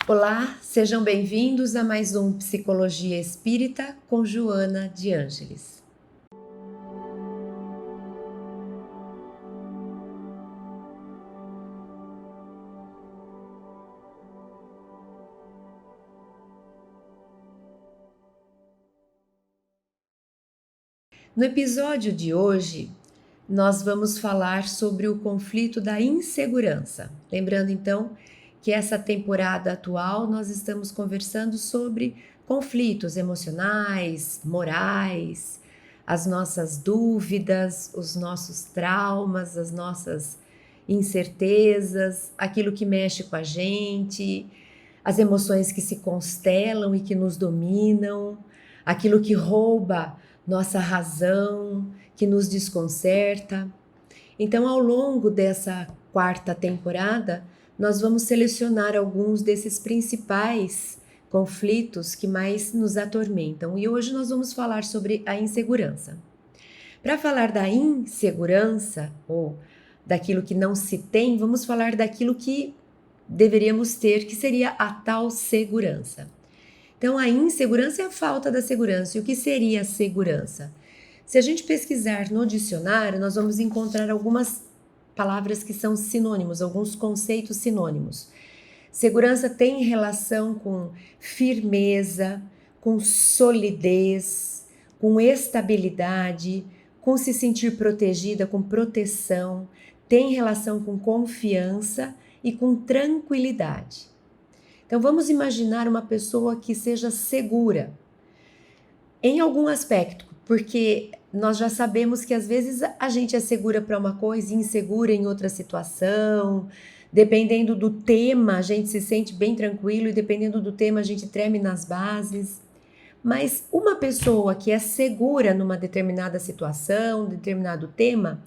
Olá, sejam bem-vindos a mais um Psicologia Espírita com Joana de Ângeles. No episódio de hoje, nós vamos falar sobre o conflito da insegurança. Lembrando então que essa temporada atual nós estamos conversando sobre conflitos emocionais, morais, as nossas dúvidas, os nossos traumas, as nossas incertezas, aquilo que mexe com a gente, as emoções que se constelam e que nos dominam, aquilo que rouba nossa razão, que nos desconcerta. Então, ao longo dessa quarta temporada, nós vamos selecionar alguns desses principais conflitos que mais nos atormentam. E hoje nós vamos falar sobre a insegurança. Para falar da insegurança ou daquilo que não se tem, vamos falar daquilo que deveríamos ter, que seria a tal segurança. Então, a insegurança é a falta da segurança. E o que seria a segurança? Se a gente pesquisar no dicionário, nós vamos encontrar algumas palavras que são sinônimos, alguns conceitos sinônimos. Segurança tem relação com firmeza, com solidez, com estabilidade, com se sentir protegida, com proteção, tem relação com confiança e com tranquilidade. Então vamos imaginar uma pessoa que seja segura em algum aspecto, porque nós já sabemos que às vezes a gente é segura para uma coisa e insegura em outra situação. Dependendo do tema, a gente se sente bem tranquilo e dependendo do tema, a gente treme nas bases. Mas uma pessoa que é segura numa determinada situação, determinado tema,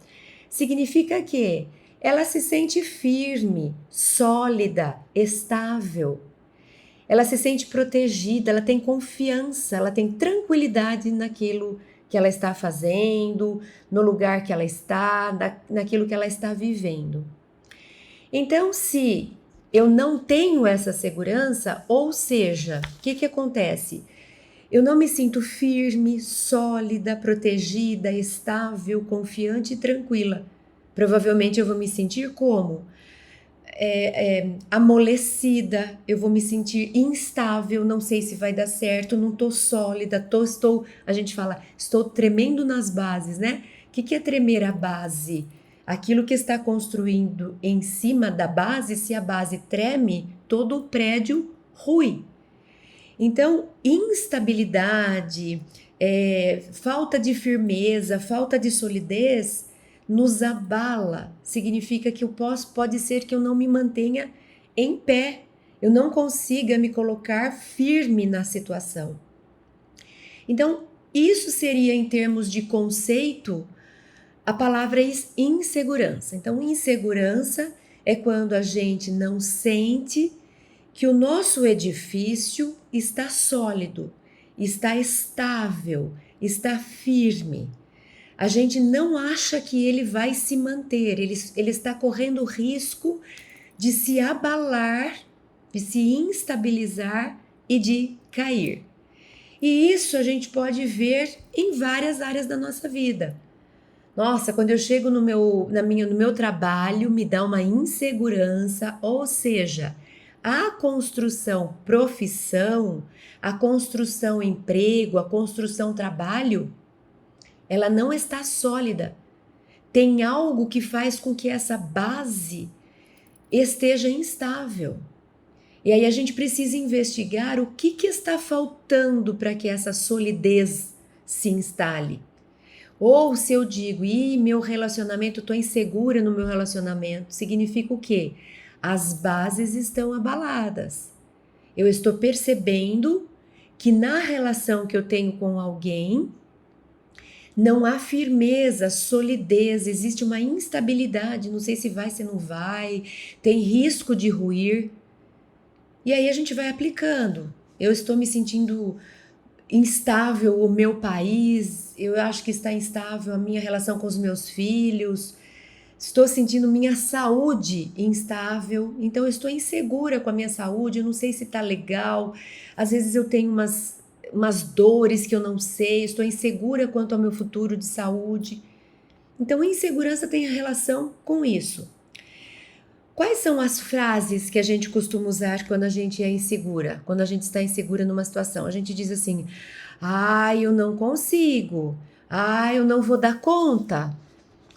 significa que ela se sente firme, sólida, estável. Ela se sente protegida, ela tem confiança, ela tem tranquilidade naquilo que ela está fazendo, no lugar que ela está, naquilo que ela está vivendo. Então, se eu não tenho essa segurança, ou seja, o que acontece? Eu não me sinto firme, sólida, protegida, estável, confiante e tranquila. Provavelmente eu vou me sentir como? Amolecida, eu vou me sentir instável, não sei se vai dar certo, não estou sólida, a gente fala, estou tremendo nas bases, né? O que é tremer a base? Aquilo que está construindo em cima da base, se a base treme, todo o prédio rui. Então, instabilidade, falta de firmeza, falta de solidez nos abala. Significa que pode ser que eu não me mantenha em pé, eu não consiga me colocar firme na situação. Então, isso seria em termos de conceito, a palavra insegurança. Então, insegurança é quando a gente não sente que o nosso edifício está sólido, está estável, está firme. A gente não acha que ele vai se manter, ele está correndo risco de se abalar, de se instabilizar e de cair. E isso a gente pode ver em várias áreas da nossa vida. Nossa, quando eu chego no meu trabalho, me dá uma insegurança, ou seja, a construção profissão, a construção emprego, a construção trabalho, ela não está sólida. Tem algo que faz com que essa base esteja instável. E aí a gente precisa investigar o que está faltando para que essa solidez se instale. Ou se eu digo, meu relacionamento, estou insegura no meu relacionamento, significa o quê? As bases estão abaladas. Eu estou percebendo que na relação que eu tenho com alguém, não há firmeza, solidez, existe uma instabilidade, não sei se vai, se não vai, tem risco de ruir. E aí a gente vai aplicando. Eu estou me sentindo instável o meu país, eu acho que está instável a minha relação com os meus filhos, Estou sentindo minha saúde instável, então eu estou insegura com a minha saúde, eu não sei se está legal. Às vezes eu tenho umas dores que eu não sei, estou insegura quanto ao meu futuro de saúde. Então, insegurança tem relação com isso. Quais são as frases que a gente costuma usar quando a gente é insegura? Quando a gente está insegura numa situação? A gente diz assim: eu não consigo. Eu não vou dar conta.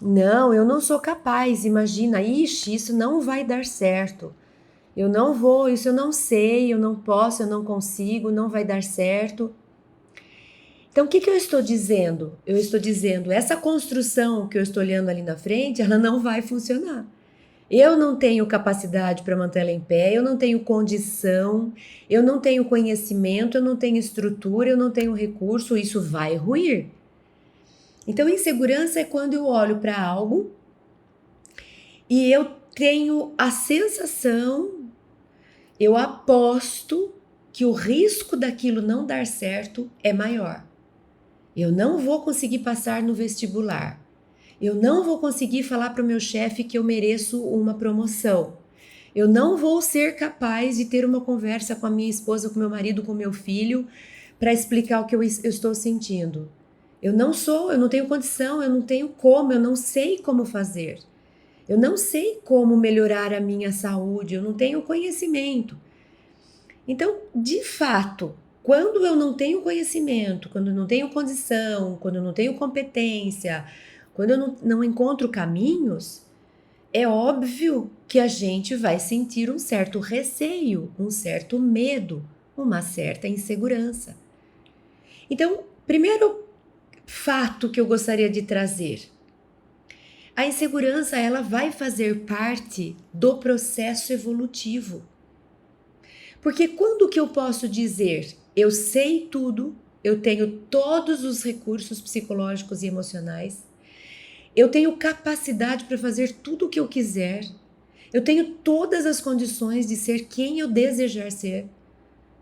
Não, eu não sou capaz. Imagina, ixi, isso não vai dar certo. Eu não vou, isso eu não sei, eu não posso, eu não consigo, não vai dar certo. Então, o que eu estou dizendo? Eu estou dizendo, essa construção que eu estou olhando ali na frente, ela não vai funcionar. Eu não tenho capacidade para manter ela em pé, eu não tenho condição, eu não tenho conhecimento, eu não tenho estrutura, eu não tenho recurso, isso vai ruir. Então, insegurança é quando eu olho para algo e eu tenho a sensação, eu aposto que o risco daquilo não dar certo é maior. Eu não vou conseguir passar no vestibular. Eu não vou conseguir falar para o meu chefe que eu mereço uma promoção. Eu não vou ser capaz de ter uma conversa com a minha esposa, com meu marido, com meu filho, para explicar o que eu estou sentindo. Eu não tenho condição, eu não tenho como, eu não sei como fazer. Eu não sei como melhorar a minha saúde, eu não tenho conhecimento. Então, de fato, quando eu não tenho conhecimento, quando eu não tenho condição, quando eu não tenho competência, quando eu não encontro caminhos, é óbvio que a gente vai sentir um certo receio, um certo medo, uma certa insegurança. Então, primeiro fato que eu gostaria de trazer: a insegurança, ela vai fazer parte do processo evolutivo. Porque quando que eu posso dizer, eu sei tudo, eu tenho todos os recursos psicológicos e emocionais, eu tenho capacidade para fazer tudo o que eu quiser, eu tenho todas as condições de ser quem eu desejar ser.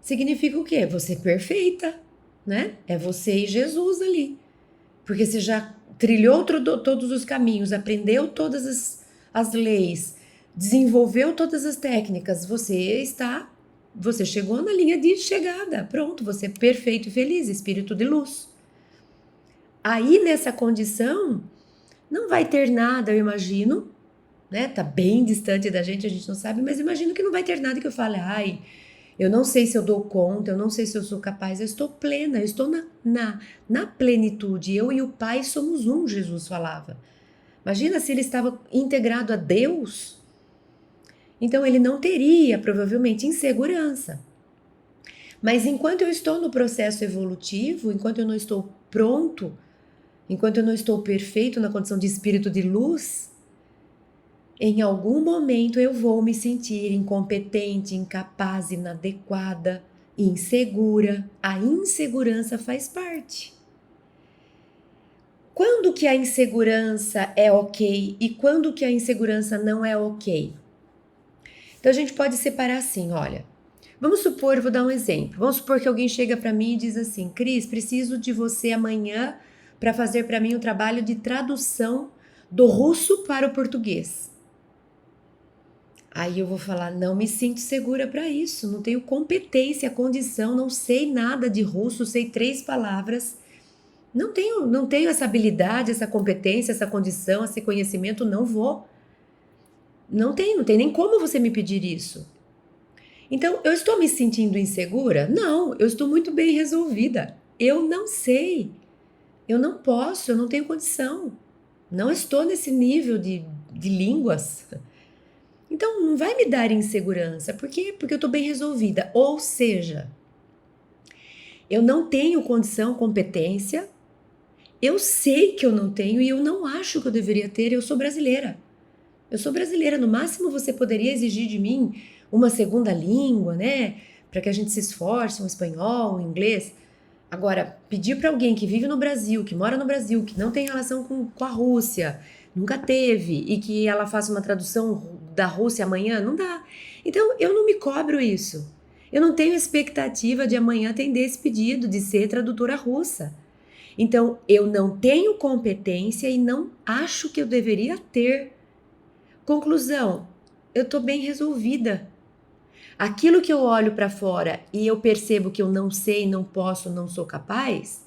Significa o quê? Você é perfeita, né? É você e Jesus ali. Porque você já trilhou todos os caminhos, aprendeu todas as leis, desenvolveu todas as técnicas, você chegou na linha de chegada, pronto, você é perfeito e feliz, espírito de luz. Aí nessa condição, não vai ter nada, eu imagino, né? Tá bem distante da gente, a gente não sabe, mas imagino que não vai ter nada que eu fale, eu não sei se eu dou conta, eu não sei se eu sou capaz, eu estou plena, eu estou na plenitude. Eu e o Pai somos um, Jesus falava. Imagina se ele estava integrado a Deus. Então ele não teria, provavelmente, insegurança. Mas enquanto eu estou no processo evolutivo, enquanto eu não estou pronto, enquanto eu não estou perfeito na condição de espírito de luz, em algum momento eu vou me sentir incompetente, incapaz, inadequada, insegura. A insegurança faz parte. Quando que a insegurança é ok e quando que a insegurança não é ok? Então a gente pode separar assim, olha. Vamos supor, eu vou dar um exemplo. Vamos supor que alguém chega para mim e diz assim: Cris, preciso de você amanhã para fazer para mim um trabalho de tradução do russo para o português. Aí eu vou falar, não me sinto segura para isso, não tenho competência, condição, não sei nada de russo, sei 3 palavras. Não tenho essa habilidade, essa competência, essa condição, esse conhecimento, não vou. Não tem nem como você me pedir isso. Então, eu estou me sentindo insegura? Não, eu estou muito bem resolvida. Eu não sei. Eu não posso, eu não tenho condição. Não estou nesse nível de línguas. Então, não vai me dar insegurança. Por quê? Porque eu estou bem resolvida. Ou seja, eu não tenho condição, competência. Eu sei que eu não tenho e eu não acho que eu deveria ter. Eu sou brasileira. Eu sou brasileira. No máximo, você poderia exigir de mim uma segunda língua, né? Para que a gente se esforce, um espanhol, um inglês. Agora, pedir para alguém que vive no Brasil, que mora no Brasil, que não tem relação com a Rússia, nunca teve, e que ela faça uma tradução da Rússia amanhã, não dá. Então, eu não me cobro isso. Eu não tenho expectativa de amanhã atender esse pedido de ser tradutora russa. Então, eu não tenho competência e não acho que eu deveria ter. Conclusão, eu tô bem resolvida. Aquilo que eu olho para fora e eu percebo que eu não sei, não posso, não sou capaz,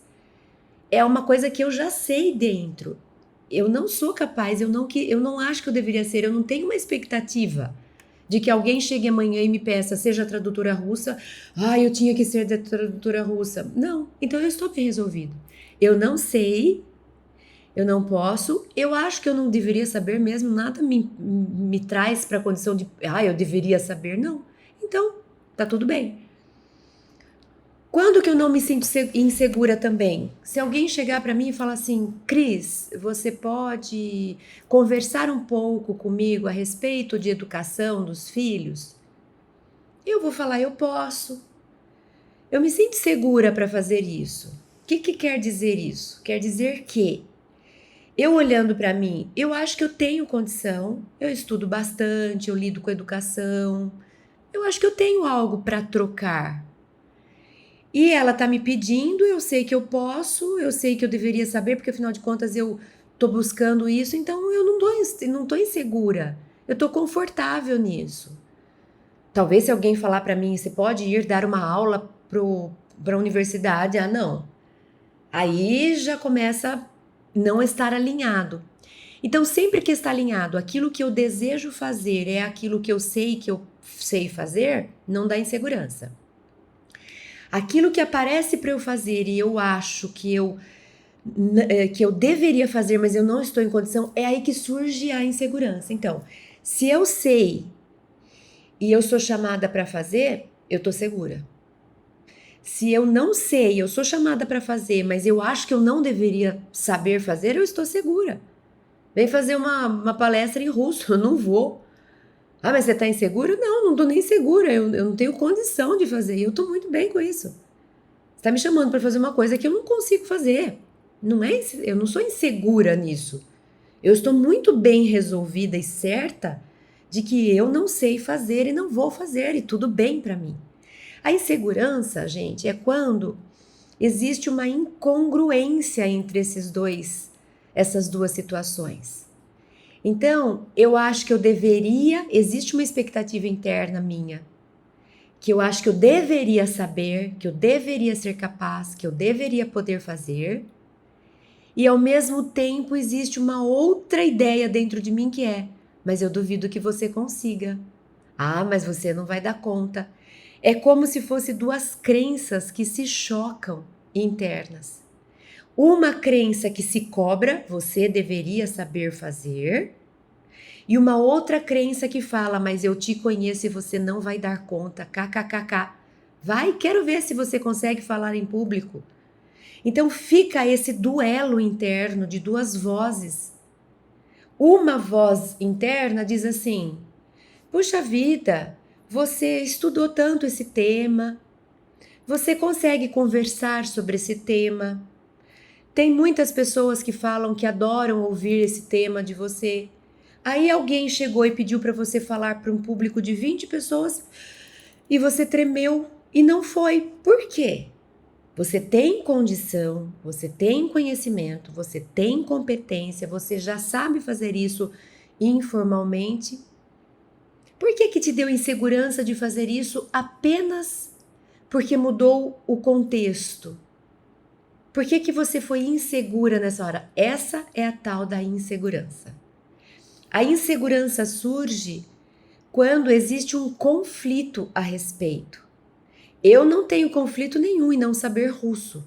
é uma coisa que eu já sei dentro. Eu não sou capaz, eu não acho que eu deveria ser, eu não tenho uma expectativa de que alguém chegue amanhã e me peça, seja tradutora russa, eu tinha que ser da tradutora russa. Não, então eu estou bem resolvido. Eu não sei, eu não posso, eu acho que eu não deveria saber mesmo, nada me traz para a condição de, eu deveria saber, não. Então, tá tudo bem. Quando que eu não me sinto insegura também? Se alguém chegar para mim e falar assim, Cris, você pode conversar um pouco comigo a respeito de educação dos filhos? Eu vou falar, eu posso. Eu me sinto segura para fazer isso. O que quer dizer isso? Quer dizer que eu olhando para mim, eu acho que eu tenho condição, eu estudo bastante, eu lido com educação, eu acho que eu tenho algo para trocar. E ela tá me pedindo, eu sei que eu posso, eu sei que eu deveria saber, porque afinal de contas eu tô buscando isso, então eu não tô insegura. Eu tô confortável nisso. Talvez se alguém falar para mim, você pode ir dar uma aula para a universidade, não. Aí já começa a não estar alinhado. Então, sempre que está alinhado, aquilo que eu desejo fazer é aquilo que eu sei fazer, não dá insegurança. Aquilo que aparece para eu fazer e eu acho que eu deveria fazer, mas eu não estou em condição, é aí que surge a insegurança. Então, se eu sei e eu sou chamada para fazer, eu tô segura. Se eu não sei, eu sou chamada para fazer, mas eu acho que eu não deveria saber fazer, eu estou segura. Vem fazer uma palestra em russo, eu não vou. Mas você tá insegura? Não tô nem segura, eu não tenho condição de fazer, e eu tô muito bem com isso. Você tá me chamando para fazer uma coisa que eu não consigo fazer. Eu não sou insegura nisso. Eu estou muito bem resolvida e certa de que eu não sei fazer e não vou fazer, e tudo bem para mim. A insegurança, gente, é quando existe uma incongruência entre essas duas situações. Então, eu acho que existe uma expectativa interna minha, que eu acho que eu deveria saber, que eu deveria ser capaz, que eu deveria poder fazer, e ao mesmo tempo existe uma outra ideia dentro de mim que mas eu duvido que você consiga. Mas você não vai dar conta. É como se fosse duas crenças que se chocam internas. Uma crença que se cobra, você deveria saber fazer, e uma outra crença que fala, mas eu te conheço e você não vai dar conta, kkkk. Vai, quero ver se você consegue falar em público. Então fica esse duelo interno de duas vozes. Uma voz interna diz assim, puxa vida, você estudou tanto esse tema, você consegue conversar sobre esse tema. Tem muitas pessoas que falam que adoram ouvir esse tema de você. Aí alguém chegou e pediu para você falar para um público de 20 pessoas e você tremeu e não foi. Por quê? Você tem condição, você tem conhecimento, você tem competência, você já sabe fazer isso informalmente. Por que te deu insegurança de fazer isso apenas porque mudou o contexto? Por que você foi insegura nessa hora? Essa é a tal da insegurança. A insegurança surge quando existe um conflito a respeito. Eu não tenho conflito nenhum em não saber russo.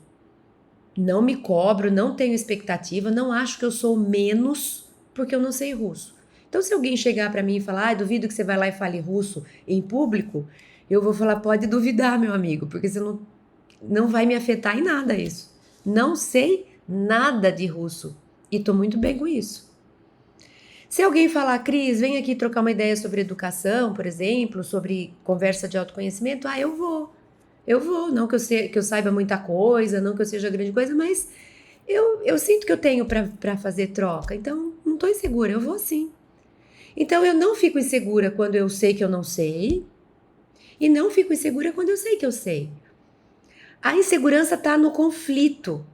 Não me cobro, não tenho expectativa, não acho que eu sou menos porque eu não sei russo. Então, se alguém chegar para mim e falar, duvido que você vai lá e fale russo em público, eu vou falar, pode duvidar, meu amigo, porque você não vai me afetar em nada isso. Não sei nada de russo e tô muito bem com isso. Se alguém falar, Cris, vem aqui trocar uma ideia sobre educação, por exemplo, sobre conversa de autoconhecimento, eu vou. Eu vou, não que eu saiba muita coisa, não que eu seja grande coisa, mas eu sinto que eu tenho para fazer troca, então não tô insegura, eu vou sim. Então eu não fico insegura quando eu sei que eu não sei, e não fico insegura quando eu sei que eu sei. A insegurança está no conflito,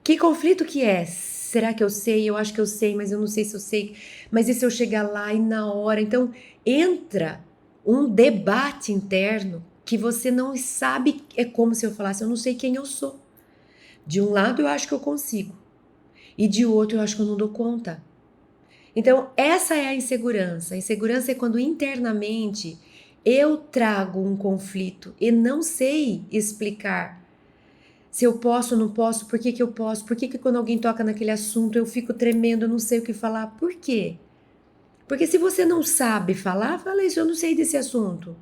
Que conflito que é? Será que eu sei? Eu acho que eu sei, mas eu não sei se eu sei. Mas e se eu chegar lá e na hora? Então, entra um debate interno que você não sabe. É como se eu falasse, eu não sei quem eu sou. De um lado, eu acho que eu consigo. E de outro, eu acho que eu não dou conta. Então, essa é a insegurança. A insegurança é quando internamente eu trago um conflito e não sei explicar se eu posso ou não posso, por que que eu posso, por que que quando alguém toca naquele assunto eu fico tremendo, eu não sei o que falar. Por quê? Porque se você não sabe falar, fala isso, eu não sei desse assunto.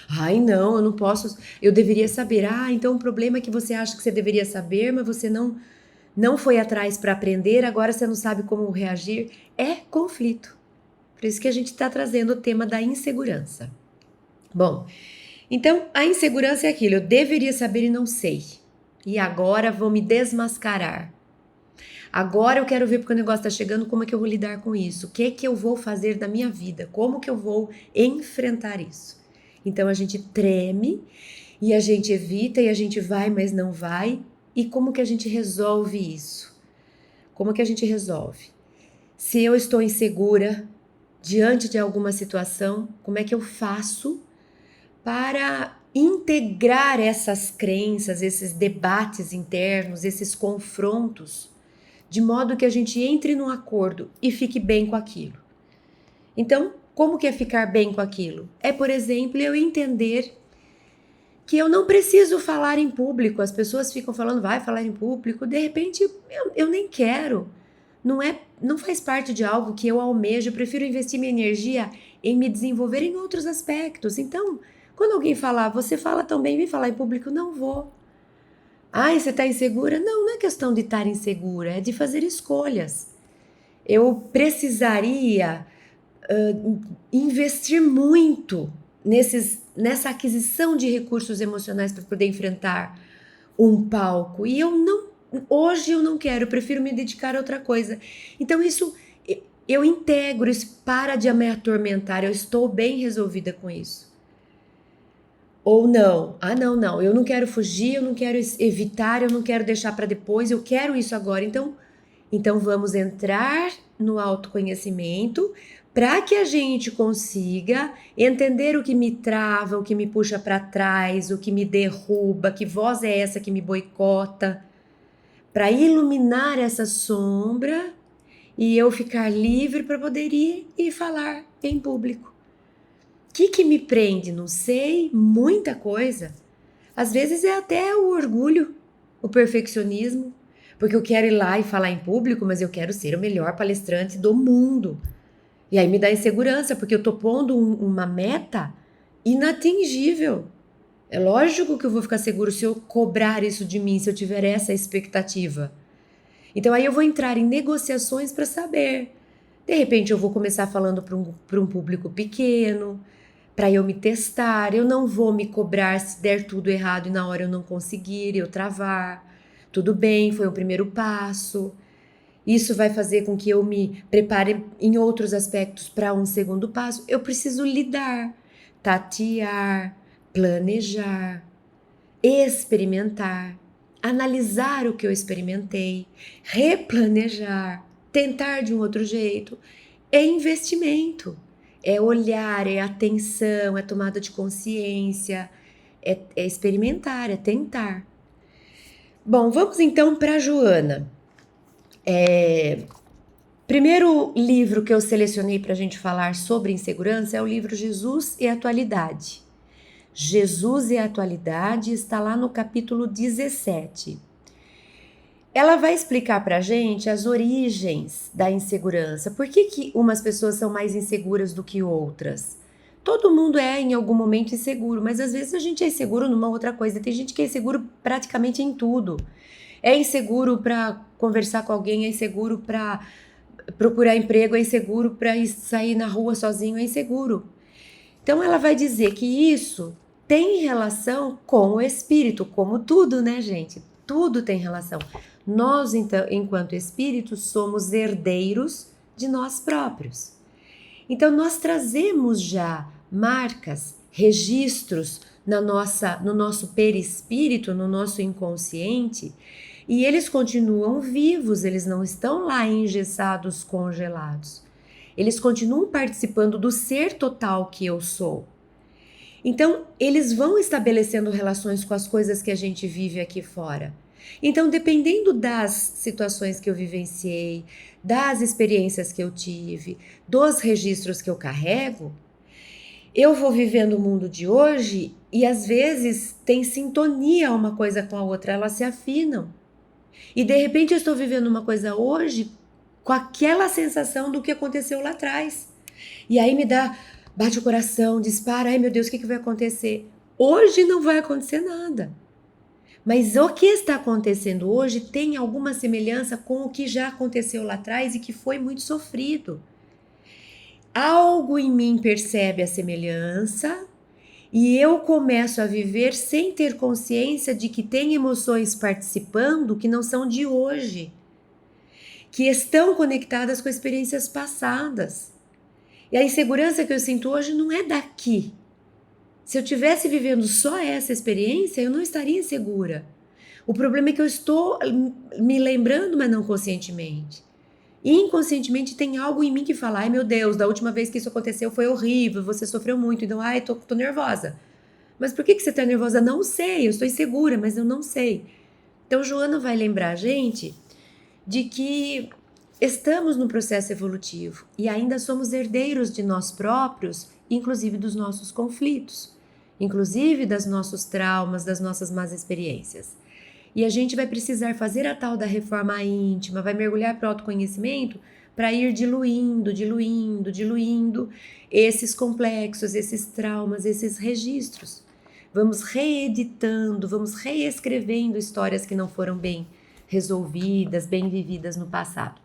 Ai, não, eu não posso, eu deveria saber. Ah, então o problema é que você acha que você deveria saber, mas você não foi atrás para aprender, agora você não sabe como reagir. É conflito. Por isso que a gente está trazendo o tema da insegurança. Bom, então a insegurança é aquilo, eu deveria saber e não sei. E agora vou me desmascarar. Agora eu quero ver porque o negócio está chegando, como é que eu vou lidar com isso? O que é que eu vou fazer da minha vida? Como que eu vou enfrentar isso? Então a gente treme e a gente evita e a gente vai, mas não vai. E como que a gente resolve isso? Como que a gente resolve? Se eu estou insegura diante de alguma situação, como é que eu faço para integrar essas crenças, esses debates internos, esses confrontos, de modo que a gente entre num acordo e fique bem com aquilo? Então, como que é ficar bem com aquilo? É, por exemplo, eu entender que eu não preciso falar em público. As pessoas ficam falando, vai falar em público, de repente eu nem quero. Não faz parte de algo que eu almejo, eu prefiro investir minha energia em me desenvolver em outros aspectos. Então, quando alguém falar, você fala também, vem falar em público, não vou. Ai, você está insegura? Não, não é questão de estar insegura, é de fazer escolhas. Eu precisaria investir muito nessa aquisição de recursos emocionais para poder enfrentar um palco. E hoje eu não quero, eu prefiro me dedicar a outra coisa. Então eu integro, isso para de me atormentar, eu estou bem resolvida com isso. Ou não, não, eu não quero fugir, eu não quero evitar, eu não quero deixar para depois, eu quero isso agora. Então vamos entrar no autoconhecimento para que a gente consiga entender o que me trava, o que me puxa para trás, o que me derruba, que voz é essa que me boicota, para iluminar essa sombra e eu ficar livre para poder ir e falar em público. O que me prende? Não sei, muita coisa. Às vezes é até o orgulho, o perfeccionismo, porque eu quero ir lá e falar em público, mas eu quero ser o melhor palestrante do mundo. E aí me dá insegurança, porque eu tô pondo uma meta inatingível. É lógico que eu vou ficar seguro se eu cobrar isso de mim, se eu tiver essa expectativa. Então aí eu vou entrar em negociações para saber. De repente eu vou começar falando para um público pequeno, para eu me testar. Eu não vou me cobrar se der tudo errado e na hora eu não conseguir, eu travar. Tudo bem, foi o primeiro passo. Isso vai fazer com que eu me prepare em outros aspectos para um segundo passo. Eu preciso lidar, tatear, planejar, experimentar, analisar o que eu experimentei, replanejar, tentar de um outro jeito. É investimento, é olhar, é atenção, é tomada de consciência, é experimentar, é tentar. Bom, vamos então para a Joana. Primeiro livro que eu selecionei para a gente falar sobre insegurança é o livro Jesus e a Atualidade. Jesus e a Atualidade está lá no capítulo 17. Ela vai explicar para a gente as origens da insegurança. Por que umas pessoas são mais inseguras do que outras? Todo mundo é em algum momento inseguro, mas às vezes a gente é inseguro numa outra coisa. Tem gente que é inseguro praticamente em tudo. É inseguro para conversar com alguém, é inseguro para procurar emprego, é inseguro para sair na rua sozinho, é inseguro. Então ela vai dizer que isso tem relação com o espírito, como tudo, né, gente? Tudo tem relação. Nós, então, enquanto espíritos, somos herdeiros de nós próprios. Então nós trazemos já marcas, registros no nosso perispírito, no nosso inconsciente, e eles continuam vivos, eles não estão lá engessados, congelados. Eles continuam participando do ser total que eu sou. Então, eles vão estabelecendo relações com as coisas que a gente vive aqui fora. Então, dependendo das situações que eu vivenciei, das experiências que eu tive, dos registros que eu carrego, eu vou vivendo o mundo de hoje e às vezes tem sintonia uma coisa com a outra, elas se afinam. E de repente eu estou vivendo uma coisa hoje com aquela sensação do que aconteceu lá atrás. E aí bate o coração, dispara, ai meu Deus, o que vai acontecer? Hoje não vai acontecer nada. Mas o que está acontecendo hoje tem alguma semelhança com o que já aconteceu lá atrás e que foi muito sofrido. Algo em mim percebe a semelhança e eu começo a viver sem ter consciência de que tem emoções participando que não são de hoje, que estão conectadas com experiências passadas. E a insegurança que eu sinto hoje não é daqui. Se eu estivesse vivendo só essa experiência, eu não estaria insegura. O problema é que eu estou me lembrando, mas não conscientemente. E inconscientemente tem algo em mim que fala, ai meu Deus, da última vez que isso aconteceu foi horrível, você sofreu muito, então, ai, tô nervosa. Mas por que você tá nervosa? Não sei, eu estou insegura, mas eu não sei. Então, Joana vai lembrar a gente de que estamos no processo evolutivo e ainda somos herdeiros de nós próprios, inclusive dos nossos conflitos, inclusive dos nossos traumas, das nossas más experiências. E a gente vai precisar fazer a tal da reforma íntima, vai mergulhar para o autoconhecimento para ir diluindo esses complexos, esses traumas, esses registros. Vamos reeditando, vamos reescrevendo histórias que não foram bem resolvidas, bem vividas no passado.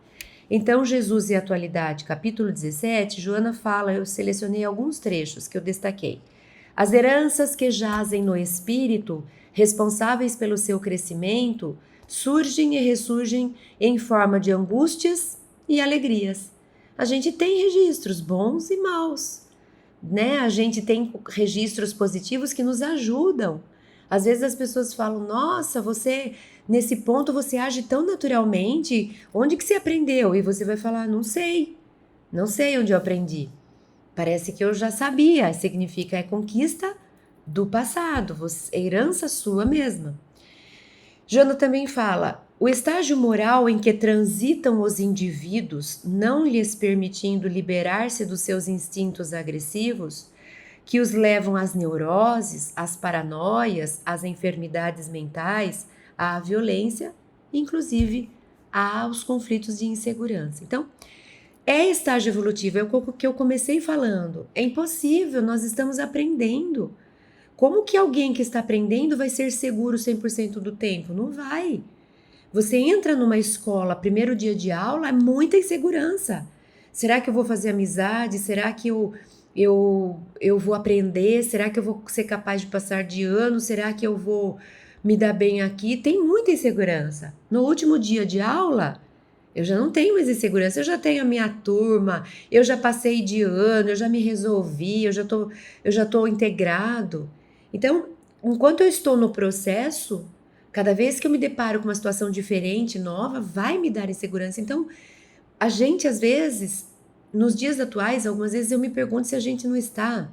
Então, Jesus e a Atualidade, capítulo 17, Joana fala, eu selecionei alguns trechos que eu destaquei. As heranças que jazem no espírito, responsáveis pelo seu crescimento, surgem e ressurgem em forma de angústias e alegrias. A gente tem registros bons e maus, né? A gente tem registros positivos que nos ajudam. Às vezes as pessoas falam, nossa, nesse ponto você age tão naturalmente, onde que você aprendeu? E você vai falar, não sei onde eu aprendi. Parece que eu já sabia, significa é conquista do passado, herança sua mesma. Joana também fala, o estágio moral em que transitam os indivíduos, não lhes permitindo liberar-se dos seus instintos agressivos, que os levam às neuroses, às paranoias, às enfermidades mentais, à violência, inclusive aos conflitos de insegurança. Então, é estágio evolutivo, é o que eu comecei falando. É impossível, nós estamos aprendendo. Como que alguém que está aprendendo vai ser seguro 100% do tempo? Não vai. Você entra numa escola, primeiro dia de aula, é muita insegurança. Será que eu vou fazer amizade? Será que eu vou aprender? Será que eu vou ser capaz de passar de ano? Será que eu vou me dar bem aqui? Tem muita insegurança. No último dia de aula, eu já não tenho mais insegurança, eu já tenho a minha turma, eu já passei de ano, eu já me resolvi, eu já tô integrado. Então, enquanto eu estou no processo, cada vez que eu me deparo com uma situação diferente, nova, vai me dar insegurança. Então, a gente, às vezes, nos dias atuais, algumas vezes eu me pergunto se a gente não está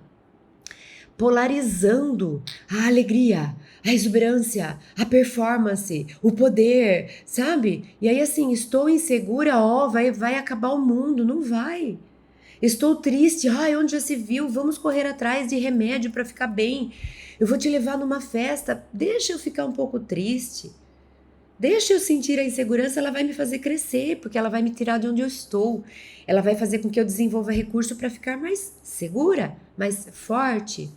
polarizando a alegria, a exuberância, a performance, o poder, sabe? E aí assim, estou insegura, vai acabar o mundo, não vai. Estou triste, onde já se viu? Vamos correr atrás de remédio para ficar bem. Eu vou te levar numa festa, deixa eu ficar um pouco triste. Deixa eu sentir a insegurança, ela vai me fazer crescer, porque ela vai me tirar de onde eu estou. Ela vai fazer com que eu desenvolva recurso para ficar mais segura, mais forte.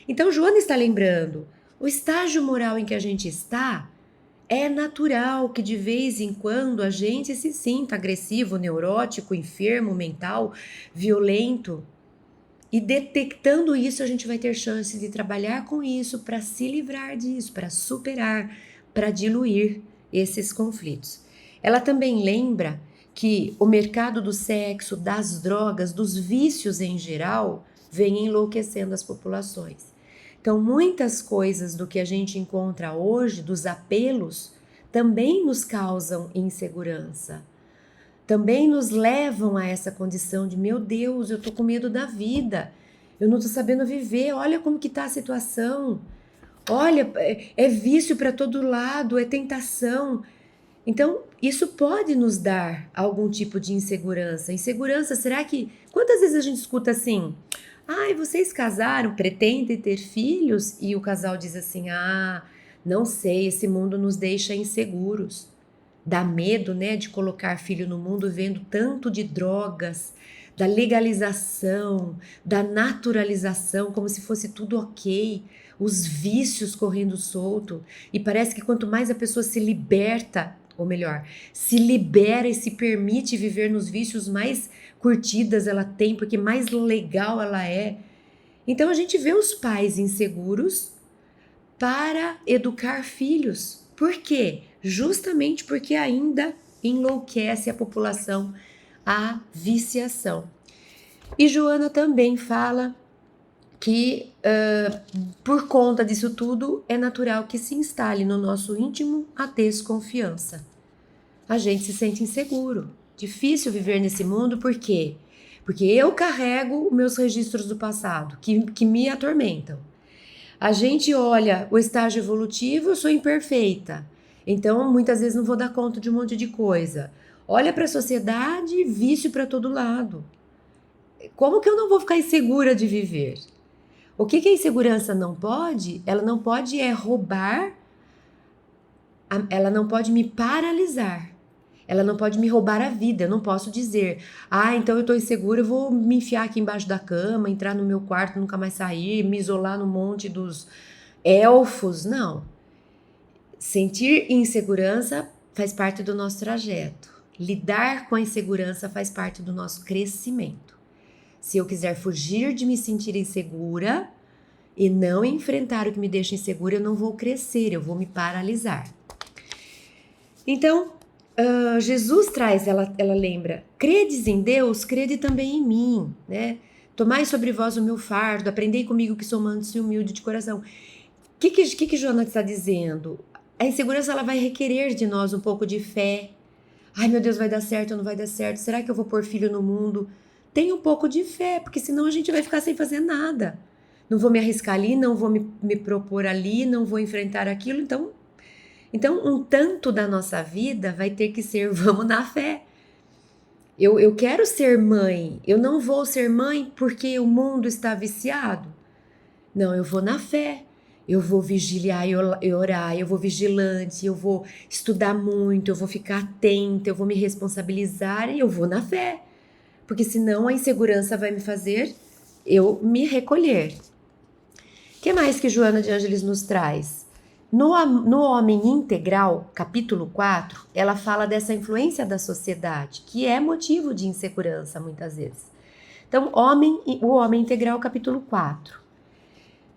Então, Joana está lembrando, o estágio moral em que a gente está é natural que de vez em quando a gente se sinta agressivo, neurótico, enfermo, mental, violento. E detectando isso, a gente vai ter chance de trabalhar com isso para se livrar disso, para superar, para diluir esses conflitos. Ela também lembra que o mercado do sexo, das drogas, dos vícios em geral, vem enlouquecendo as populações. Então, muitas coisas do que a gente encontra hoje, dos apelos, também nos causam insegurança, também nos levam a essa condição de, meu Deus, eu tô com medo da vida, eu não tô sabendo viver, olha como que tá a situação, olha, é vício para todo lado, é tentação. Então, isso pode nos dar algum tipo de insegurança. Insegurança, será que... Quantas vezes a gente escuta assim, ai, vocês casaram, pretendem ter filhos? E o casal diz assim, ah, não sei, esse mundo nos deixa inseguros. Dá medo, né, de colocar filho no mundo vendo tanto de drogas, da legalização, da naturalização, como se fosse tudo ok, os vícios correndo solto. E parece que quanto mais a pessoa se liberta, ou melhor, se libera e se permite viver nos vícios, mais curtidas ela tem, porque mais legal ela é. Então a gente vê os pais inseguros para educar filhos. Por quê? Justamente porque ainda enlouquece a população a viciação. E Joana também fala que por conta disso tudo é natural que se instale no nosso íntimo a desconfiança. A gente se sente inseguro, difícil viver nesse mundo, por quê? Porque eu carrego meus registros do passado que me atormentam. A gente olha o estágio evolutivo, eu sou imperfeita, então muitas vezes não vou dar conta de um monte de coisa. Olha para a sociedade, vício para todo lado. Como que eu não vou ficar insegura de viver? O que a insegurança não pode? Ela não pode roubar, ela não pode me paralisar. Ela não pode me roubar a vida. Eu não posso dizer, ah, então eu tô insegura, eu vou me enfiar aqui embaixo da cama, entrar no meu quarto, nunca mais sair, me isolar no monte dos elfos. Não. Sentir insegurança faz parte do nosso trajeto. Lidar com a insegurança faz parte do nosso crescimento. Se eu quiser fugir de me sentir insegura e não enfrentar o que me deixa insegura, eu não vou crescer, eu vou me paralisar. Então, Jesus traz, ela lembra, credes em Deus, crede também em mim, né? Tomai sobre vós o meu fardo, aprendei comigo que sou manso e humilde de coração. O que Joana está dizendo? A insegurança ela vai requerer de nós um pouco de fé. Ai, meu Deus, vai dar certo ou não vai dar certo? Será que eu vou pôr filho no mundo? Tenha um pouco de fé, porque senão a gente vai ficar sem fazer nada. Não vou me arriscar ali, não vou me propor ali, não vou enfrentar aquilo, então, um tanto da nossa vida vai ter que ser vamos na fé. Eu quero ser mãe, eu não vou ser mãe porque o mundo está viciado. Não, eu vou na fé. Eu vou vigiar e orar, eu vou vigilante, eu vou estudar muito, eu vou ficar atenta, eu vou me responsabilizar e eu vou na fé. Porque senão a insegurança vai me fazer eu me recolher. O que mais que Joana de Ângeles nos traz? No Homem Integral, capítulo 4, ela fala dessa influência da sociedade, que é motivo de insegurança muitas vezes. Então, o Homem Integral, capítulo 4.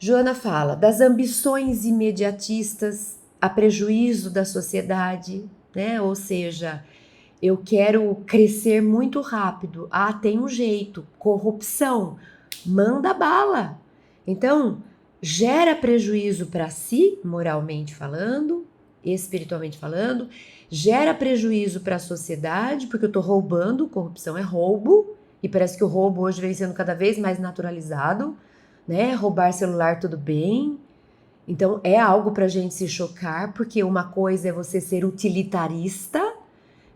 Joana fala das ambições imediatistas a prejuízo da sociedade, né? Ou seja, eu quero crescer muito rápido. Ah, tem um jeito, corrupção, manda bala. Então, gera prejuízo para si, moralmente falando, espiritualmente falando, gera prejuízo para a sociedade, porque eu estou roubando, corrupção é roubo, e parece que o roubo hoje vem sendo cada vez mais naturalizado, né? Roubar celular, tudo bem. Então, é algo para a gente se chocar, porque uma coisa é você ser utilitarista,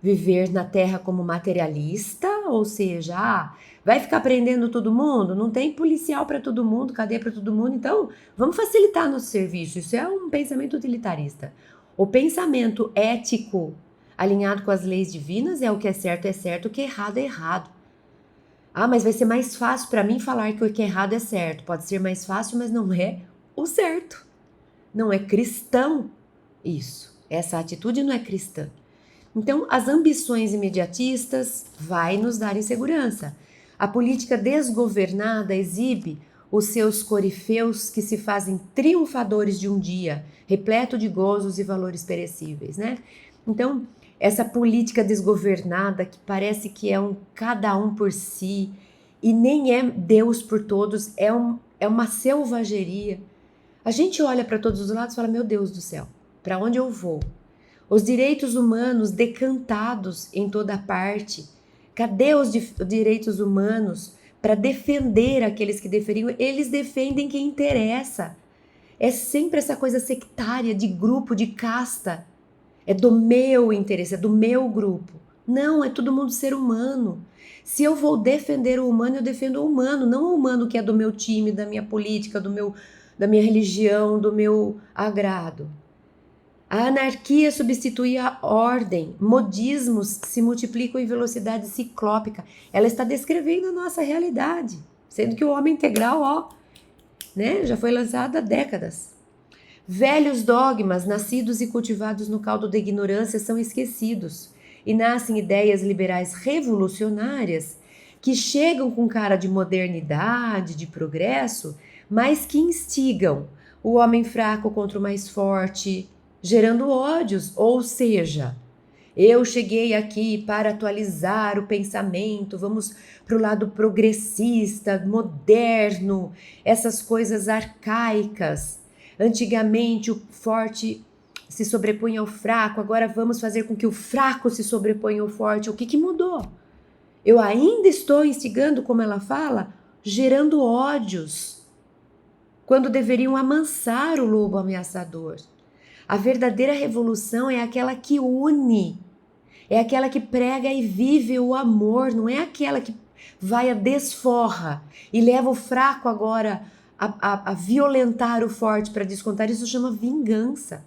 viver na terra como materialista, ou seja, vai ficar prendendo todo mundo? Não tem policial para todo mundo, cadeia para todo mundo, então vamos facilitar nosso serviço. Isso é um pensamento utilitarista. O pensamento ético, alinhado com as leis divinas, é o que é certo, o que é errado. Ah, mas vai ser mais fácil para mim falar que o que é errado é certo. Pode ser mais fácil, mas não é o certo. Não é cristão isso. Essa atitude não é cristã. Então, as ambições imediatistas vai nos dar insegurança. A política desgovernada exibe os seus corifeus que se fazem triunfadores de um dia, repleto de gozos e valores perecíveis, né? Então, essa política desgovernada que parece que é cada um por si e nem é Deus por todos, é uma selvageria. A gente olha para todos os lados e fala, meu Deus do céu, para onde eu vou? Os direitos humanos decantados em toda parte. Cadê os direitos humanos para defender aqueles que deferiam? Eles defendem quem interessa. É sempre essa coisa sectária de grupo, de casta. É do meu interesse, é do meu grupo. Não, é todo mundo ser humano. Se eu vou defender o humano, eu defendo o humano, não o humano que é do meu time, da minha política, da minha religião, do meu agrado. A anarquia substitui a ordem, modismos se multiplicam em velocidade ciclópica. Ela está descrevendo a nossa realidade, sendo que o homem integral, já foi lançado há décadas. Velhos dogmas, nascidos e cultivados no caldo da ignorância, são esquecidos e nascem ideias liberais revolucionárias que chegam com cara de modernidade, de progresso, mas que instigam o homem fraco contra o mais forte, gerando ódios, ou seja, eu cheguei aqui para atualizar o pensamento, vamos para o lado progressista, moderno, essas coisas arcaicas. Antigamente o forte se sobrepunha ao fraco, agora vamos fazer com que o fraco se sobreponha ao forte. O que mudou? Eu ainda estou instigando, como ela fala, gerando ódios, quando deveriam amansar o lobo ameaçador. A verdadeira revolução é aquela que une, é aquela que prega e vive o amor, não é aquela que vai a desforra e leva o fraco agora a violentar o forte para descontar. Isso chama vingança.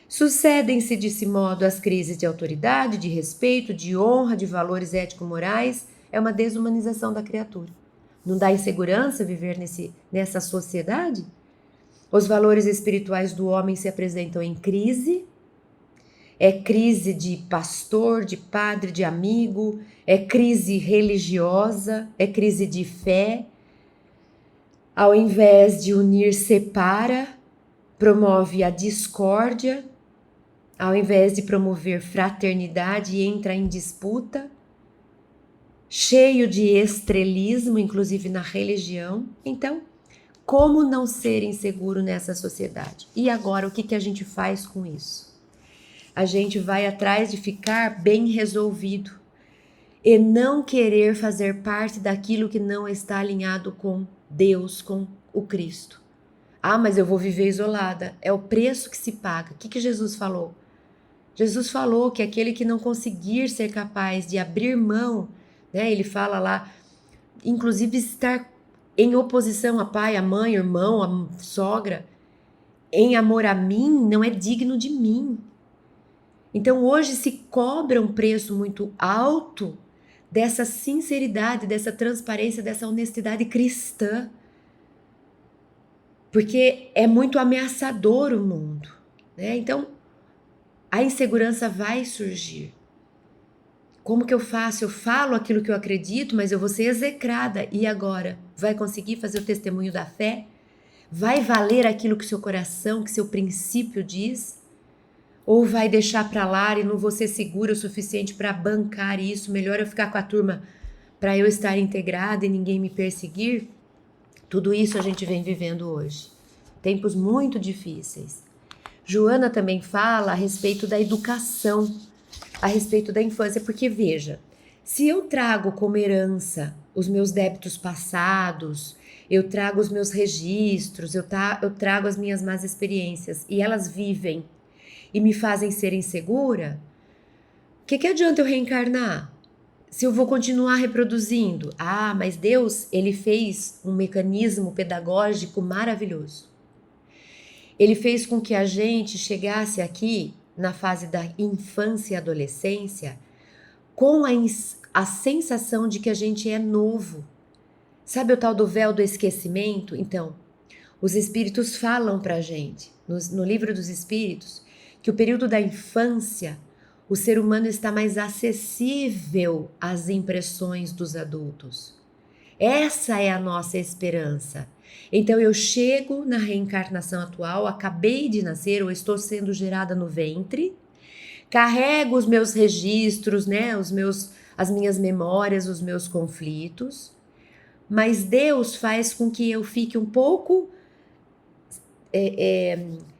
Sucedem-se desse modo as crises de autoridade, de respeito, de honra, de valores ético-morais. É uma desumanização da criatura. Não dá insegurança viver nessa sociedade? Os valores espirituais do homem se apresentam em crise. É crise de pastor, de padre, de amigo. É crise religiosa. É crise de fé. Ao invés de unir, separa. Promove a discórdia. Ao invés de promover fraternidade, entra em disputa. Cheio de estrelismo, inclusive na religião. Então, como não ser inseguro nessa sociedade? E agora, o que a gente faz com isso? A gente vai atrás de ficar bem resolvido e não querer fazer parte daquilo que não está alinhado com Deus, com o Cristo. Ah, mas eu vou viver isolada. É o preço que se paga. O que Jesus falou? Jesus falou que aquele que não conseguir ser capaz de abrir mão, ele fala lá, inclusive estar em oposição a pai, a mãe, o irmão, a sogra, em amor a mim, não é digno de mim. Então hoje se cobra um preço muito alto dessa sinceridade, dessa transparência, dessa honestidade cristã. Porque é muito ameaçador o mundo, Então, a insegurança vai surgir. Como que eu faço? Eu falo aquilo que eu acredito, mas eu vou ser execrada. E agora? Vai conseguir fazer o testemunho da fé? Vai valer aquilo que seu coração, que seu princípio diz? Ou vai deixar para lá e não vou ser segura o suficiente para bancar isso? Melhor eu ficar com a turma para eu estar integrada e ninguém me perseguir? Tudo isso a gente vem vivendo hoje. Tempos muito difíceis. Joana também fala a respeito da educação, a respeito da infância, porque veja, se eu trago como herança os meus débitos passados, eu trago os meus registros, eu trago as minhas más experiências e elas vivem e me fazem ser insegura, o que adianta eu reencarnar? Se eu vou continuar reproduzindo? Ah, mas Deus, ele fez um mecanismo pedagógico maravilhoso. Ele fez com que a gente chegasse aqui na fase da infância e adolescência com a sensação de que a gente é novo. Sabe o tal do véu do esquecimento? Então, os espíritos falam pra gente, no livro dos espíritos, que o período da infância, o ser humano está mais acessível às impressões dos adultos. Essa é a nossa esperança. Então eu chego na reencarnação atual, acabei de nascer ou estou sendo gerada no ventre, carrego os meus registros, as minhas memórias, os meus conflitos, mas Deus faz com que eu fique um pouco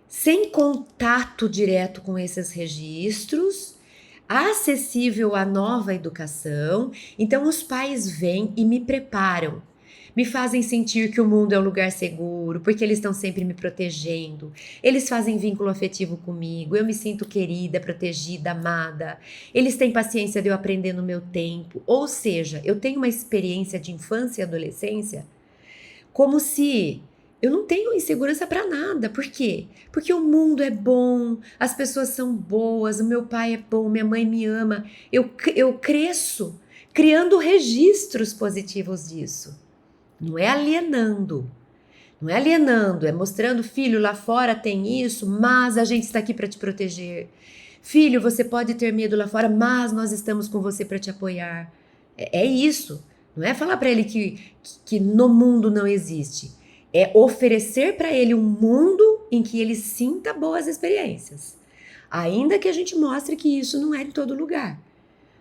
sem contato direto com esses registros, acessível à nova educação. Então, os pais vêm e me preparam, me fazem sentir que o mundo é um lugar seguro, porque eles estão sempre me protegendo. Eles fazem vínculo afetivo comigo, eu me sinto querida, protegida, amada. Eles têm paciência de eu aprender no meu tempo. Ou seja, eu tenho uma experiência de infância e adolescência como se eu não tenho insegurança para nada. Por quê? Porque o mundo é bom, as pessoas são boas, o meu pai é bom, minha mãe me ama. Eu cresço criando registros positivos disso. Não é alienando. Não é alienando, é mostrando, filho, lá fora tem isso, mas a gente está aqui para te proteger. Filho, você pode ter medo lá fora, mas nós estamos com você para te apoiar. É isso. Não é falar para ele que no mundo não existe. É oferecer para ele um mundo em que ele sinta boas experiências. Ainda que a gente mostre que isso não é em todo lugar.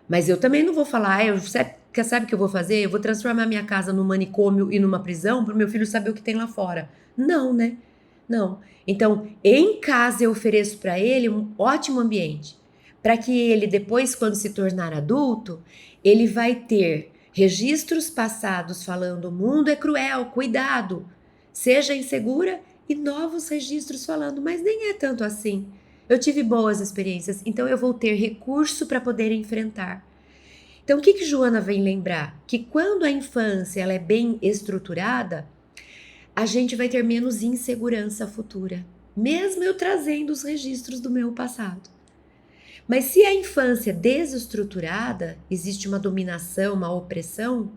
Mas eu também não vou falar, sabe o que eu vou fazer? Eu vou transformar minha casa num manicômio e numa prisão para o meu filho saber o que tem lá fora. Não, né? Não. Então, em casa eu ofereço para ele um ótimo ambiente, para que ele depois, quando se tornar adulto, ele vai ter registros passados falando o mundo é cruel, cuidado, seja insegura, e novos registros falando, mas nem é tanto assim. Eu tive boas experiências, então eu vou ter recurso para poder enfrentar. Então, o que Joana vem lembrar? Que quando a infância ela é bem estruturada, a gente vai ter menos insegurança futura, mesmo eu trazendo os registros do meu passado. Mas se a infância é desestruturada, existe uma dominação, uma opressão,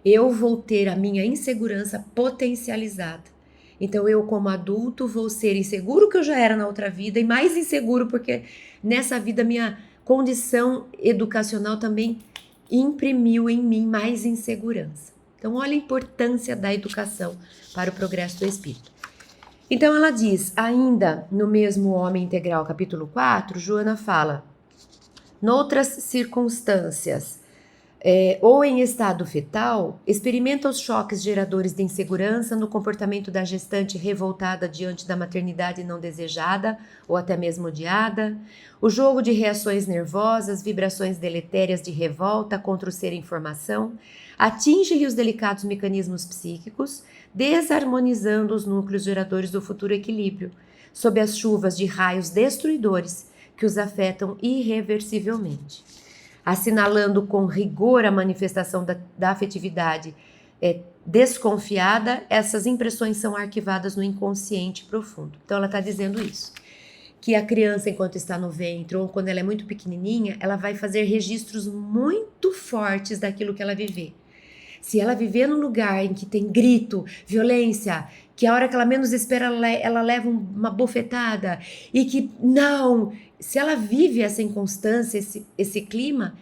eu vou ter a minha insegurança potencializada. Então eu, como adulto, vou ser inseguro que eu já era na outra vida e mais inseguro porque nessa vida minha condição educacional também imprimiu em mim mais insegurança. Então olha a importância da educação para o progresso do espírito. Então ela diz, ainda no mesmo Homem Integral, capítulo 4, Joana fala, noutras circunstâncias, ou em estado fetal, experimenta os choques geradores de insegurança no comportamento da gestante revoltada diante da maternidade não desejada ou até mesmo odiada, o jogo de reações nervosas, vibrações deletérias de revolta contra o ser em formação, atinge-lhe os delicados mecanismos psíquicos, desarmonizando os núcleos geradores do futuro equilíbrio, sob as chuvas de raios destruidores que os afetam irreversivelmente. Assinalando com rigor a manifestação da afetividade desconfiada, essas impressões são arquivadas no inconsciente profundo. Então, ela está dizendo isso, que a criança, enquanto está no ventre ou quando ela é muito pequenininha, ela vai fazer registros muito fortes daquilo que ela viver. Se ela viver num lugar em que tem grito, violência, que a hora que ela menos espera ela leva uma bofetada e que não, se ela vive essa inconstância, esse clima,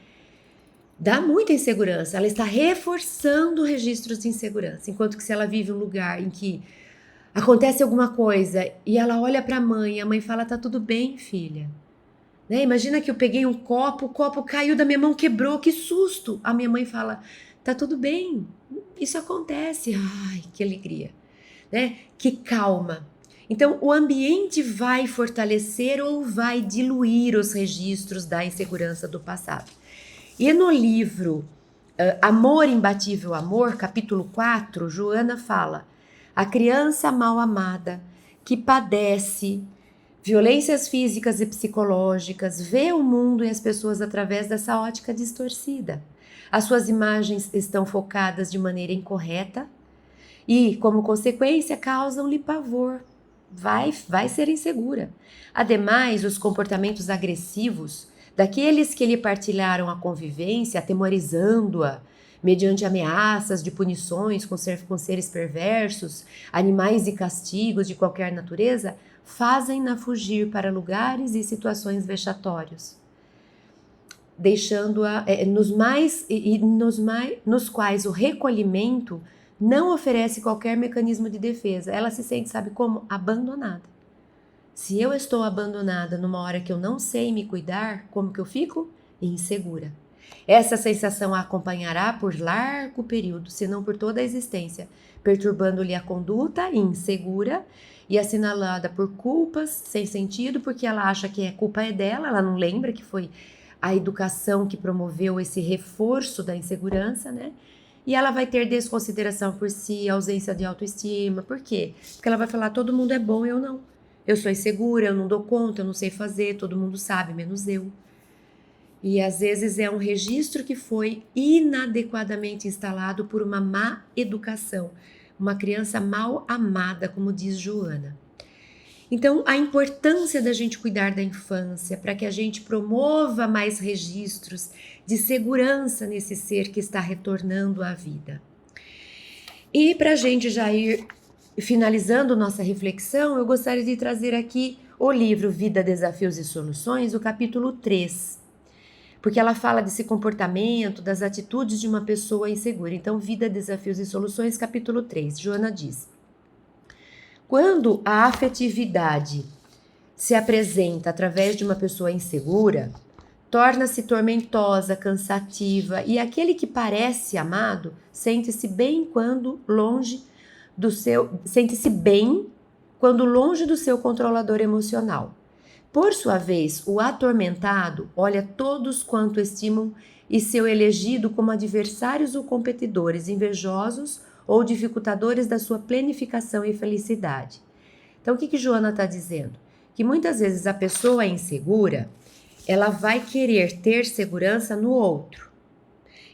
dá muita insegurança. Ela está reforçando registros de insegurança, enquanto que se ela vive um lugar em que acontece alguma coisa e ela olha para a mãe fala, tá tudo bem, filha. Né? Imagina que eu peguei um copo, o copo caiu da minha mão, quebrou, que susto. A minha mãe fala, tá tudo bem, isso acontece. Ai, que alegria, né? Que calma. Então, o ambiente vai fortalecer ou vai diluir os registros da insegurança do passado. E no livro Amor Imbatível Amor, capítulo 4, Joana fala, a criança mal amada que padece violências físicas e psicológicas, vê o mundo e as pessoas através dessa ótica distorcida. As suas imagens estão focadas de maneira incorreta e, como consequência, causam-lhe pavor. Vai ser insegura. Ademais, os comportamentos agressivos daqueles que lhe partilharam a convivência, atemorizando-a, mediante ameaças de punições com seres perversos, animais e castigos de qualquer natureza, fazem-na fugir para lugares e situações vexatórios, deixando-a nos quais o recolhimento não oferece qualquer mecanismo de defesa. Ela se sente, sabe como? Abandonada. Se eu estou abandonada numa hora que eu não sei me cuidar, como que eu fico? Insegura. Essa sensação a acompanhará por largo período, se não por toda a existência, perturbando-lhe a conduta insegura e assinalada por culpas sem sentido, porque ela acha que a culpa é dela, ela não lembra que foi a educação que promoveu esse reforço da insegurança, né? E ela vai ter desconsideração por si, ausência de autoestima. Por quê? Porque ela vai falar, todo mundo é bom, eu não. Eu sou insegura, eu não dou conta, eu não sei fazer, todo mundo sabe, menos eu. E às vezes é um registro que foi inadequadamente instalado por uma má educação, uma criança mal amada, como diz Joana. Então, a importância da gente cuidar da infância para que a gente promova mais registros de segurança nesse ser que está retornando à vida. E para a gente já ir finalizando nossa reflexão, eu gostaria de trazer aqui o livro Vida, Desafios e Soluções, o capítulo 3, porque ela fala desse comportamento, das atitudes de uma pessoa insegura. Então, Vida, Desafios e Soluções, capítulo 3. Joana diz: quando a afetividade se apresenta através de uma pessoa insegura, torna-se tormentosa, cansativa, e aquele que parece amado sente-se bem quando longe do seu controlador emocional. Por sua vez, o atormentado olha todos quanto estimam e seu elegido como adversários ou competidores, invejosos ou dificultadores da sua planificação e felicidade. Então, o que Joana está dizendo? Que muitas vezes a pessoa insegura, ela vai querer ter segurança no outro.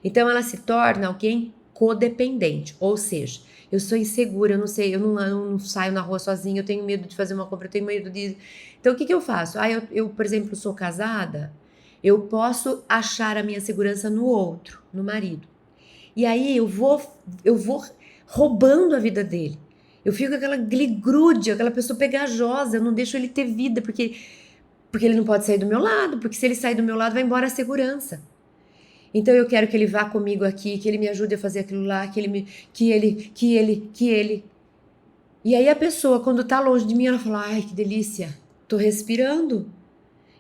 Então, ela se torna alguém codependente, ou seja, eu sou insegura, eu não sei, eu não saio na rua sozinha, eu tenho medo de fazer uma compra, eu tenho medo de... Então, o que eu faço? Eu, por exemplo, sou casada, eu posso achar a minha segurança no outro, no marido. E aí eu vou roubando a vida dele. Eu fico aquele grude, aquela pessoa pegajosa, eu não deixo ele ter vida, porque ele não pode sair do meu lado, porque se ele sair do meu lado, vai embora a segurança. Então eu quero que ele vá comigo aqui, que ele me ajude a fazer aquilo lá, que ele. E aí a pessoa, quando tá longe de mim, ela fala, ai, que delícia, tô respirando.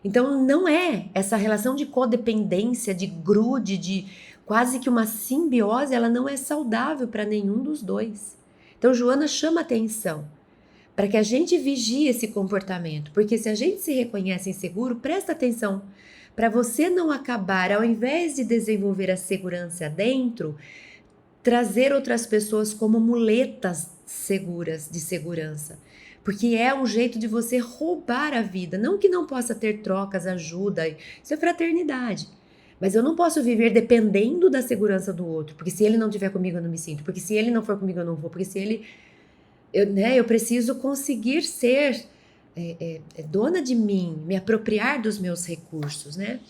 Então não é essa relação de codependência, de grude, de quase que uma simbiose, ela não é saudável para nenhum dos dois. Então Joana chama atenção para que a gente vigie esse comportamento, porque se a gente se reconhece inseguro, presta atenção, para você não acabar, ao invés de desenvolver a segurança dentro, trazer outras pessoas como muletas seguras, de segurança. Porque é um jeito de você roubar a vida. Não que não possa ter trocas, ajuda, isso é fraternidade. Mas eu não posso viver dependendo da segurança do outro. Porque se ele não estiver comigo, eu não me sinto. Porque se ele não for comigo, eu não vou. Porque se ele... Eu preciso conseguir ser dona de mim, me apropriar dos meus recursos, né?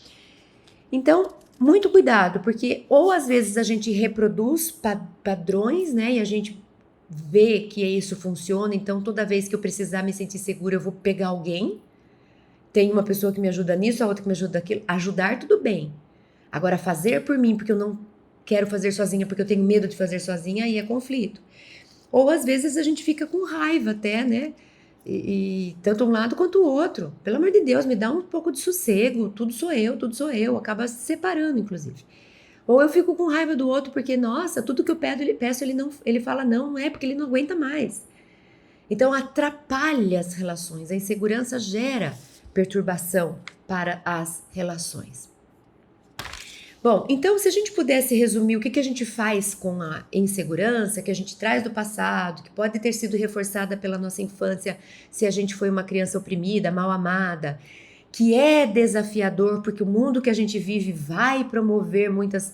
Então, muito cuidado, porque ou às vezes a gente reproduz padrões, né? E a gente vê que isso funciona, então toda vez que eu precisar me sentir segura, eu vou pegar alguém. Tem uma pessoa que me ajuda nisso, a outra que me ajuda naquilo. Ajudar, tudo bem. Agora, fazer por mim, porque eu não quero fazer sozinha, porque eu tenho medo de fazer sozinha, aí é conflito. Ou às vezes a gente fica com raiva até, né? E tanto um lado quanto o outro. Pelo amor de Deus, me dá um pouco de sossego. Tudo sou eu. Acaba se separando, inclusive. Ou eu fico com raiva do outro porque, nossa, tudo que eu peço, ele fala não é porque ele não aguenta mais. Então atrapalha as relações. A insegurança gera perturbação para as relações. Bom, então se a gente pudesse resumir o que a gente faz com a insegurança que a gente traz do passado, que pode ter sido reforçada pela nossa infância se a gente foi uma criança oprimida, mal amada, que é desafiador porque o mundo que a gente vive vai promover muitas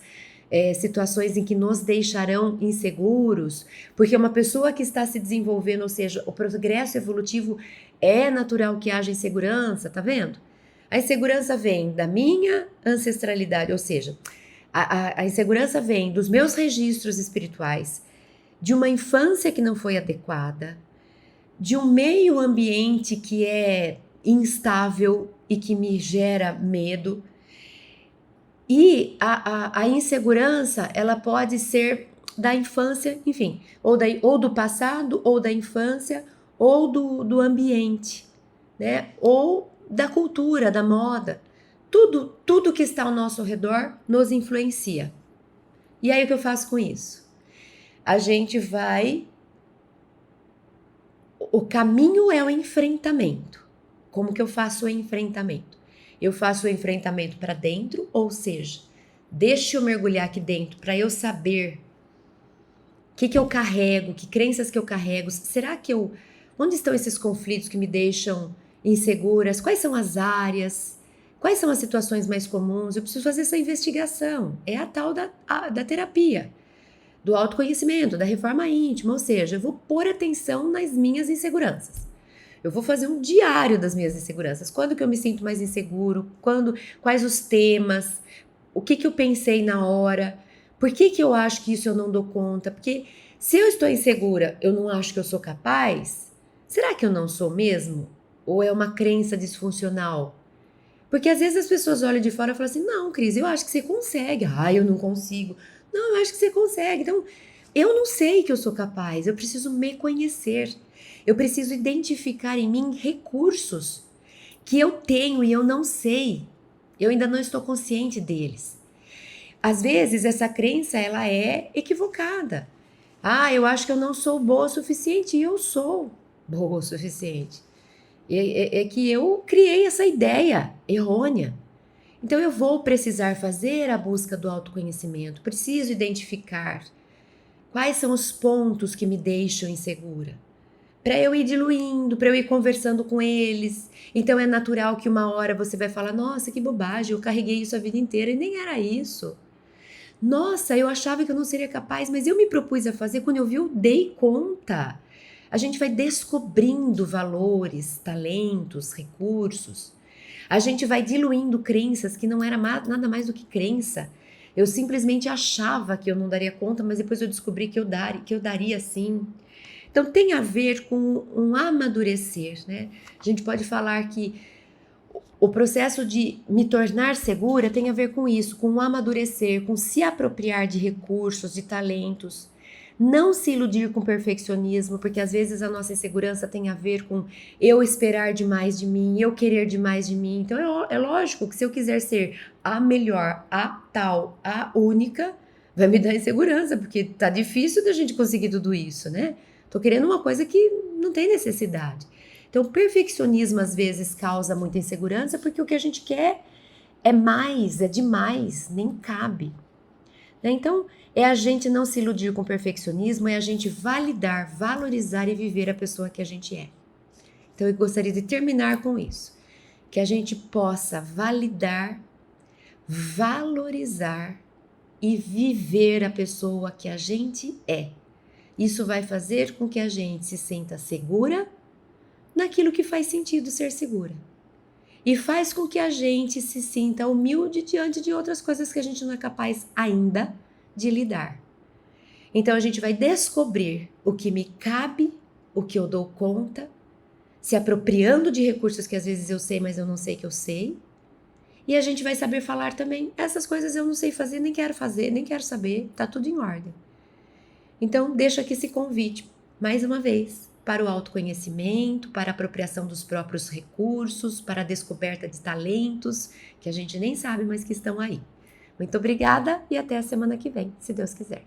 situações em que nos deixarão inseguros, porque uma pessoa que está se desenvolvendo, ou seja, o progresso evolutivo é natural que haja insegurança, tá vendo? A insegurança vem da minha ancestralidade, ou seja, a insegurança vem dos meus registros espirituais, de uma infância que não foi adequada, de um meio ambiente que é instável e que me gera medo. E a insegurança, ela pode ser da infância, enfim, ou do passado, ou da infância, ou do ambiente, né? Ou da cultura, da moda. Tudo que está ao nosso redor nos influencia. E aí o que eu faço com isso? A gente vai... O caminho é o enfrentamento. Como que eu faço o enfrentamento? Eu faço o enfrentamento para dentro, ou seja, deixa eu mergulhar aqui dentro para eu saber o que eu carrego, que crenças que eu carrego. Será que eu... Onde estão esses conflitos que me deixam inseguras? Quais são as áreas? Quais são as situações mais comuns? Eu preciso fazer essa investigação. É a tal da terapia, do autoconhecimento, da reforma íntima, ou seja, eu vou pôr atenção nas minhas inseguranças. Eu vou fazer um diário das minhas inseguranças. Quando que eu me sinto mais inseguro? Quais os temas? O que eu pensei na hora? Por que eu acho que isso eu não dou conta? Porque se eu estou insegura, eu não acho que eu sou capaz? Será que eu não sou mesmo? Ou é uma crença disfuncional? Porque às vezes as pessoas olham de fora e falam assim: não, Cris, eu acho que você consegue. Ah, eu não consigo. Não, eu acho que você consegue. Então, eu não sei que eu sou capaz. Eu preciso me conhecer. Eu preciso identificar em mim recursos que eu tenho e eu não sei. Eu ainda não estou consciente deles. Às vezes essa crença ela é equivocada. Ah, eu acho que eu não sou boa o suficiente. E eu sou boa o suficiente. É que eu criei essa ideia errônea. Então eu vou precisar fazer a busca do autoconhecimento, preciso identificar quais são os pontos que me deixam insegura, para eu ir diluindo, para eu ir conversando com eles. Então é natural que uma hora você vai falar: nossa, que bobagem, eu carreguei isso a vida inteira e nem era isso. Nossa, eu achava que eu não seria capaz, mas eu me propus a fazer, quando eu vi, eu dei conta. A gente vai descobrindo valores, talentos, recursos. A gente vai diluindo crenças que não era nada mais do que crença. Eu simplesmente achava que eu não daria conta, mas depois eu descobri que eu daria sim. Então tem a ver com um amadurecer, né? A gente pode falar que o processo de me tornar segura tem a ver com isso, com o amadurecer, com se apropriar de recursos, de talentos. Não se iludir com perfeccionismo, porque às vezes a nossa insegurança tem a ver com eu esperar demais de mim, eu querer demais de mim. Então é lógico que se eu quiser ser a melhor, a tal, a única, vai me dar insegurança, porque tá difícil da gente conseguir tudo isso, né? Tô querendo uma coisa que não tem necessidade. Então, o perfeccionismo às vezes causa muita insegurança porque o que a gente quer é mais, é demais, nem cabe. Né? Então, é a gente não se iludir com o perfeccionismo, é a gente validar, valorizar e viver a pessoa que a gente é. Então, eu gostaria de terminar com isso. Que a gente possa validar, valorizar e viver a pessoa que a gente é. Isso vai fazer com que a gente se sinta segura naquilo que faz sentido ser segura. E faz com que a gente se sinta humilde diante de outras coisas que a gente não é capaz ainda de lidar. Então a gente vai descobrir o que me cabe, o que eu dou conta, se apropriando de recursos que às vezes eu sei, mas eu não sei que eu sei. E a gente vai saber falar também: essas coisas eu não sei fazer, nem quero saber, tá tudo em ordem. Então deixo aqui esse convite, mais uma vez, para o autoconhecimento, para a apropriação dos próprios recursos, para a descoberta de talentos que a gente nem sabe, mas que estão aí. Muito obrigada e até a semana que vem, se Deus quiser.